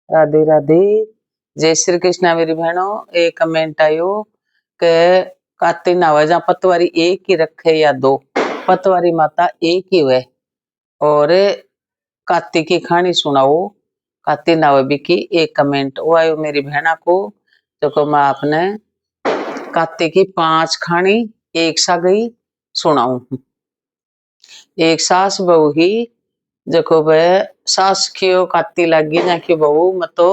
राधे राधे। जय श्री कृष्णा मेरी बहनों। एक कमेंट आयो के काती नावे जा पतवारी एक ही रखे या दो। पतवारी माता एक ही हुए और काती की कहानी सुनाओ। काती नावे भी की एक कमेंट वो आयो मेरी बहना को, जो को मैं आपने काती की 5 कहानी एक सा गई सुनाऊं। एक सास बहू ही जको वह सास क्यों काती लागी ना कि बहू मैं तो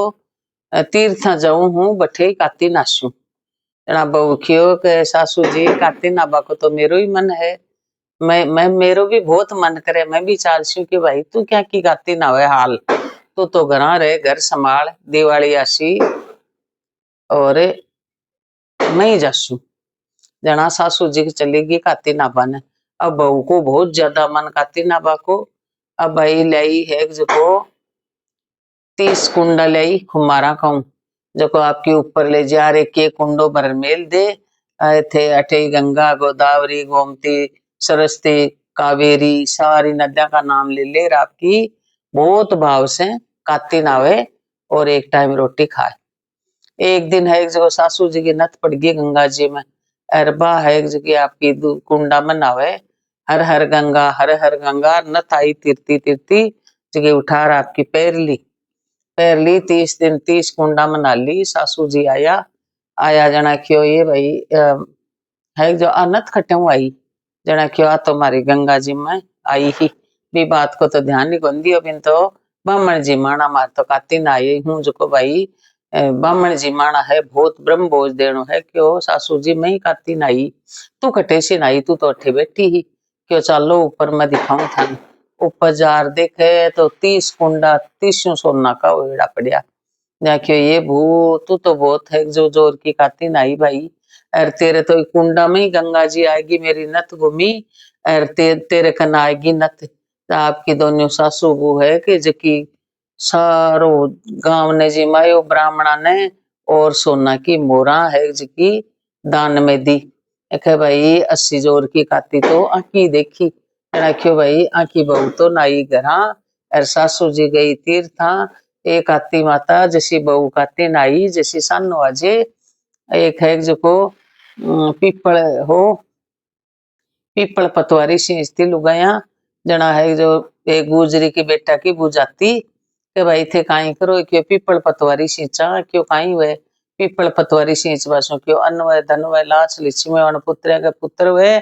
तीर्थ जाऊं हूँ बठे काती नासू। जना बहू क्यों के सासू जी काती नाबा को तो मेरो ही मन है। मैं मेरो भी बहुत मन करे, मैं भी चाहती कि भाई तू क्या की काती नावे हाल, तू तो घरा रहे, घर संभाल, दिवाली आसी और मैं ही जासू। जना सासू जी चलेगी काती नाबा ने। अब बहू को बहुत ज्यादा मन काती नाबा को। अब भाई लाई है जो 30 कुंडा लाई खुमारा कहूं जो आपके ऊपर ले जा रे के कुंडो भर मेल दे आए थे। अठे गंगा गोदावरी गोमती सरस्वती कावेरी सारी नदियां का नाम ले ले आपकी बहुत भाव से काती नावे और एक टाइम रोटी खाए। एक दिन है एक जगह सासू जी की नथ पड़ गई गंगा जी में। अरबा है एक जगह आपकी कुंडा में नावे। हर हर गंगा नथ आई तिरती तिरती जगह उठार आपकी पैर ली 30 दिन 30 कुंडा मना ली। सासू जी आया आया जना क्यों ये भाई है जो अनथ खटे आई जना क्यों आ तुम्हारी गंगा जी में आई ही भी बात को तो ध्यान नहीं कौन दियो बिन तो ब्राह्मण जी माना मार तो काती ना आई हूँ जो भाई ब्राह्मण जी माना है बहुत ब्रह्म भोज देनो है क्यों सासू जी मैं ही काती नाई तू कटे से नाई तू तो अठे बैठी ही क्यों चालो ऊपर मैं दिखाऊं था। ऊपर जार देखे तो 30 कुंडा 30 सोना का ओड़ा पड़िया। देखियो ये भू तू तो बहुत है जो जोर की काती नाई भाई। अरे तेरे तो कुंडा में ही गंगा जी आएगी मेरी नथ घूमी और तेरे कन आएगी नथ। आपकी दोनों सासू बू है कि जकी सारो गांव ने जी मायो ब्राह्मणा ने और सोना की मोरा है जकी दान में दी। एक भाई 80 जोर की काती तो आंकी देखी रखियो भाई आंकी बहू तो नाई घरा और सासू जी गई तीर्था। एक आती माता जैसी बहू काती नाई जैसी सानो आजे। एक है जो को पीपल हो पीपल पतवारी सींचती लुगाया जना है जो एक गुजरी की बेटा की बुझाती के भाई थे काई करो क्यों पीपल पतवारी सींचा क्यों काई वे पीपल पतवारी सींच बासो क्यों अन्न वे धन वे लाच लिच्छी में पुत्र के पुत्र वे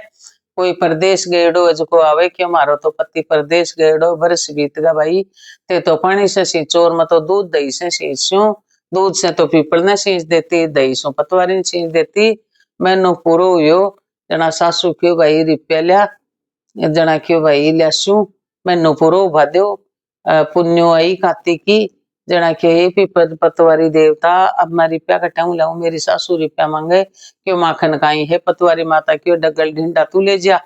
कोई परदेश गएड़ो जो आवे क्यों मारो तो पति परदेश गएड़ो बरस बीत गया भाई ते तो पानी से सींचो और मैं तो दूध दही से सींचू। दूध से तो पीपल ने सींच देती दही सो पतवारी ने सींच देती। मैनू पूरो हुयो जना सासू क्यों भाई रिप्या लिया जना क्यों भाई लियासू मैनू पूरो उभा दो पुण्यो आई काती की जना क्यों ये पतवारी देवता अब मैं रिप्या कटाऊ लाऊ मेरी सासू रिप्या मांगे क्यों माखन काई है पतवारी माता क्यों डगल ढिंडा तू ले जा।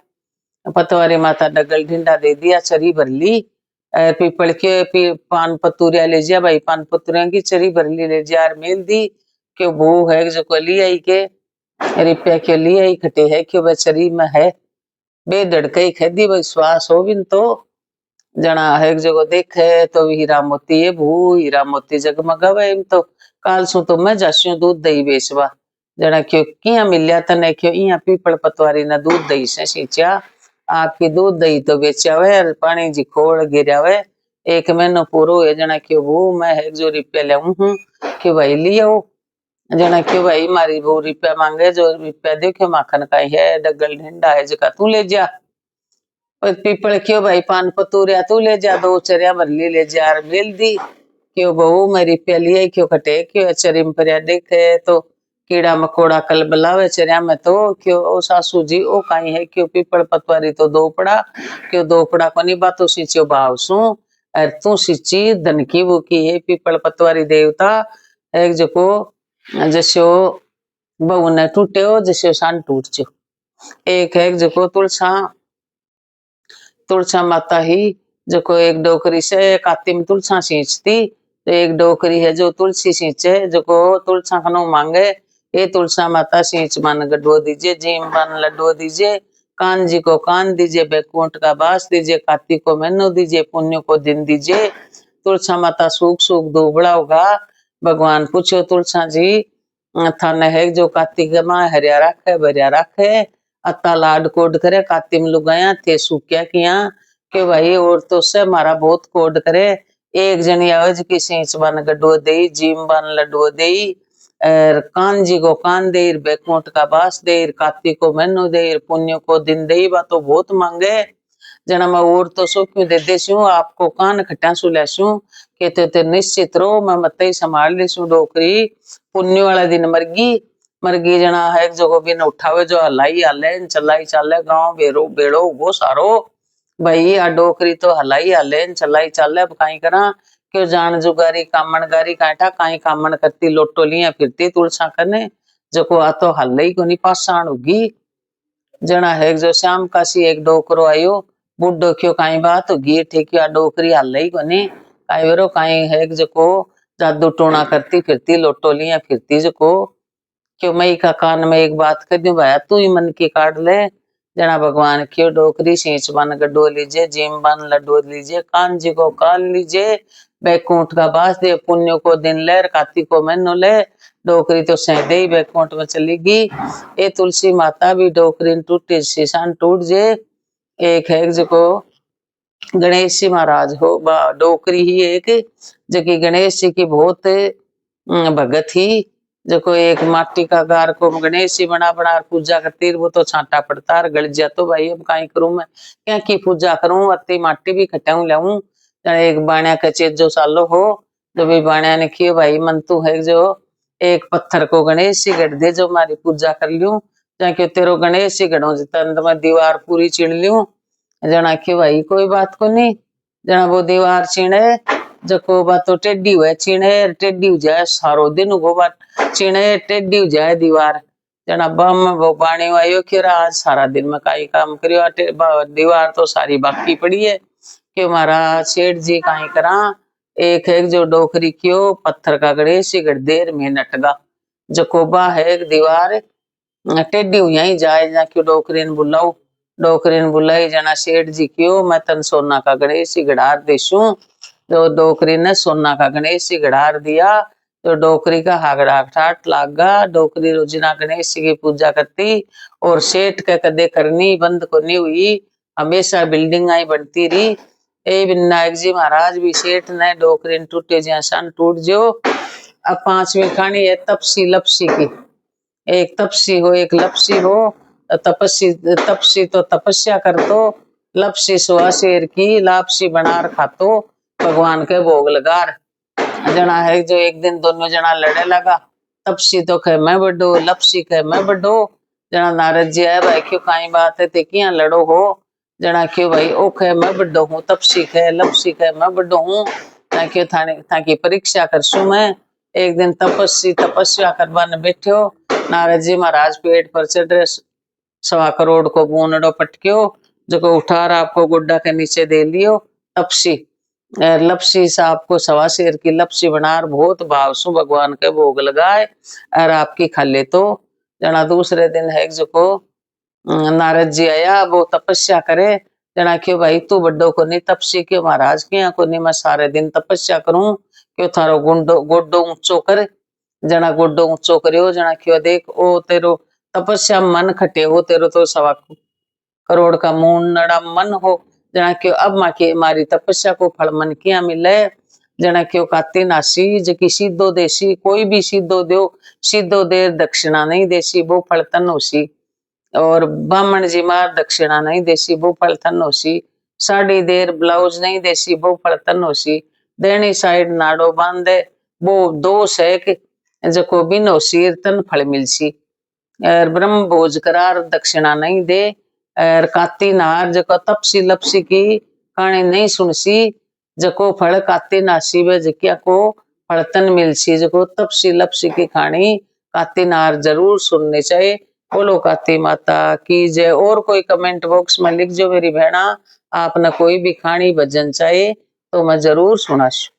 पतवारी माता डगल ढिंडा दे दिया चरी भर ली। पीपल के पान पतूरिया ले जा भाई पान पतूरिया की चरी भर ली ले जा मेल दी क्यों वो है जो को ली आई के रिप्या के लिए आई खटे है क्यों बेचरी में है बे दड़कई खेदी विश्वास हो बिन तो जना है एक जगह देखे तो हीरा मोती है भू हीरा मोती जगमगावे इन तो काल सु तो मैं जास्यू दूध दही बेचवा जना क्यों किया मिलिया तने क्यों इया पीपल पतवारी ना दूध दही से सींचा आपकी दूध दही तो बेचावे और पानी जी खोड़ गिरावे। एक महीनो पूरो है जना क्यों वो मैं है जो रुपया लाऊं हूँ क्यों भाई लियो जना क्यों भाई मारी वो रुपया मांगे जो रुपया दे क्यों माखन का है डगल ढिंडा है जका तू ले जा। पीपल क्यों भाई पान पतूरिया तू ले जा दो चरिया भरली ले जा मिल दी क्यों बहू मेरी प्याली है क्यों खटे क्यों चरिम पर देखे तो कीड़ा मकोड़ा कल बलावे चरिया में तो क्यों ओ सासू जी ओ काई है क्यों पीपल पतवारी तो दो पड़ा क्यों दो पड़ा को नहीं बातों सींचो भाव सू और तू सींची धन की वो की है पीपल पतवारी देवता एक जको जैसे बहू ने टूटे हो जैसे सान टूट चो। एक है जको तुलसा माता ही जो को एक डोकरी से काती में तुलसा सींचती तो एक डोकरी है जो तुलसी सींचे जो को तुलसा खनो मांगे ये तुलसा माता सींच मन गढ़ो दीजिए जीम बन लड्डो दीजिए कान जी को कान दीजिए बैकुंठ का बास दीजिए काती को मैनो दीजिए पुण्य को दिन दीजिए तुलसा माता सूख सूख दुबड़ा होगा। भगवान पूछो तुलसा जी थाने है जो कार्तिक माँ हरिया राखे भरिया राखे अता लाड कोड करे काती में लुगाया थे सूक्या किया के भाई और तो से मारा बहुत कोड करे एक जनी आवे की सींच बन गड्डो दे जीम बन लड्डो दे कान जी को कान दे बैकुंठ का बास दे कार्तिक को महीनो दे पुण्य को दिन दे बा तो बहुत मांगे जना मैं और तो सो क्यों दे देसू आपको कान खट्टा सु लेसू कहते ते निश्चित रो मैं मत ही संभाल लेसू डोकरी पुण्य वाला दिन मरगी मरगी जना है जो बिन उठावे जो हलाई हाले चलाई चाले गांव बेरो बेड़ो वो सारो भाई आ डोकरी तो हलाई हाले चलाई चाले कहीं करा क्यों जान जुगारी कामण गारी कांठा कहीं कामण करती लोटो लिया फिरती तुलसा कने जो को आ तो हल्ले को नहीं पाषाण होगी जना है जो श्याम काशी एक डोकरो आयो बुड्ढो क्यों कहीं बात होगी ठीक है डोकरी हल्ले ही को नहीं कहीं वेरो कहीं है जो को जादू टोना करती फिरती लोटो लिया फिरती जो को क्यों मई का कान में एक बात कर दूं भाया तू ही मन की काट ले जना भगवान क्यों डोकरी सींच बन गड्डो लीजिए जीम बन लड्डो लीजिए कान जी को कान लीजिए बैकुंठ का बास दे पुण्य को दिन ले कार्तिक को महीनो ले डोकरी तो सहदे ही बैकुंठ में चलेगी ए तुलसी माता भी डोकरी टूटी शीशान टूट जे एक है जो गणेश जी महाराज हो डोकरी ही एक जबकि गणेश जी की बहुत भगत ही जो एक माटी का गार को गणेश जी बना बना पूजा करती वो तो छांटा पड़ता है गल जा तो भाई अब कहीं करूं मैं क्या की पूजा करूं अति माटी भी खटाऊं लाऊं एक बाणिया का चेत जो सालो हो जो भी बाणिया ने किए भाई मन तू है जो एक पत्थर को गणेश जी गढ़ दे जो हमारी पूजा कर लूं जाके तेरो गणेश जी गढ़ो जितना मैं दीवार पूरी चिड़ लूं जना के भाई कोई बात को नहीं जना वो दीवार चिणे जको बात तो टेढ़ी हुए चिणे टेढ़ी हो जाए सारो दिन गो बात चिणे टेढ़ी हो जाए दीवार जना बम वो पानी आयो कि आज सारा दिन में काई काम करियो दीवार तो सारी बाकी पड़ी है कि हमारा सेठ जी काई करा एक है जो डोकरी क्यों पत्थर का गणेश गढ़ देर में नटगा जकोबा है दीवार टेढ़ी हुई ही जाए जा क्यों डोकरी ने बुलाओ डोकरी ने बुलाई जना सेठ जी क्यों मैं तन सोना का गणेश गढ़ार देसू जो डोकरी ने सोना का गणेश गढ़ार दिया तो डोकरी का हागड़ा ठाट लागा डोकरी रोजिना गणेश की पूजा करती और सेठ के कदे करनी बंद को नहीं हुई हमेशा बिल्डिंग आई बनती रही ए विनायक जी महाराज भी सेठ ने डोकरी टूटे जैसा टूट जो अब पांचवी कहानी है तपसी लपसी की एक तपसी हो एक लपसी हो तपसी तो तपस्या कर तो लपसी सुहा शेर की लापसी बना रखा तो भगवान के भोग लगार जना है जो एक दिन दोनों जना लड़े लगा तपसी तो कहे मैं बड्डो लपसी कहे मैं बड्डो जना नारद जी है भाई क्यों कहीं बात है ते किया लड़ो हो जना क्यों भाई ओ कहे मैं बड्डो हूँ तपसी कहे लपसी कहे मैं बड्डो हूँ क्यों थाने ताकि परीक्षा करसू मैं एक दिन तपस्या करवाने बैठे हो नारद जी महाराज पेट पर चढ़ रहे 1.25 करोड़ को बूनड़ो पटक्यो जो को उठार आपको गुड्डा के नीचे दे लियो तपसी लपसी से आपको 1.25 शेर की लपसी बनार बहुत भाव सु भगवान के भोग लगाए और आपकी खा ले तो जना दूसरे दिन है जो को नारद जी आया वो तपस्या करे जना क्यों भाई तू बड्डो को नहीं तपसी क्यों महाराज के यहाँ को नहीं मैं सारे दिन तपस्या करूं क्यों थारो गोड्डो ऊंचो कर जना गोड्डो ऊंचो करियो जना क्यों देख ओ तेरो तपस्या मन खटे हो तेरो तो 1.25 करोड़ का मूंडा मन हो जना क्यों अब मारी तपस्या को फल मन किया मिले जना क्यों काती नासी जकी सीधो देसी कोई भी सीधो दो सीधो देर दक्षिणा नहीं देसी वो फल तन होसी और ब्राह्मण जी मार दक्षिणा नहीं देसी वो फल तन होसी साड़ी देर ब्लाउज नहीं देसी वो फल तन होसी देनी साइड नाड़ो बांधे वो दोष है कि जको बिन होसी तन फल मिलसी और ब्रह्म भोज करार दक्षिणा नहीं दे और काती नार जको तपसी लपसी की कहानी नहीं सुनसी जको फल काती नासी वे जकिया को फलतन मिलसी जको तपसी लपसी की कहानी काती नार जरूर सुननी चाहिए। बोलो काती माता की जय। और कोई कमेंट बॉक्स में लिख जो मेरी बहना आपने कोई भी कहानी भजन चाहिए तो मैं जरूर सुनाशू।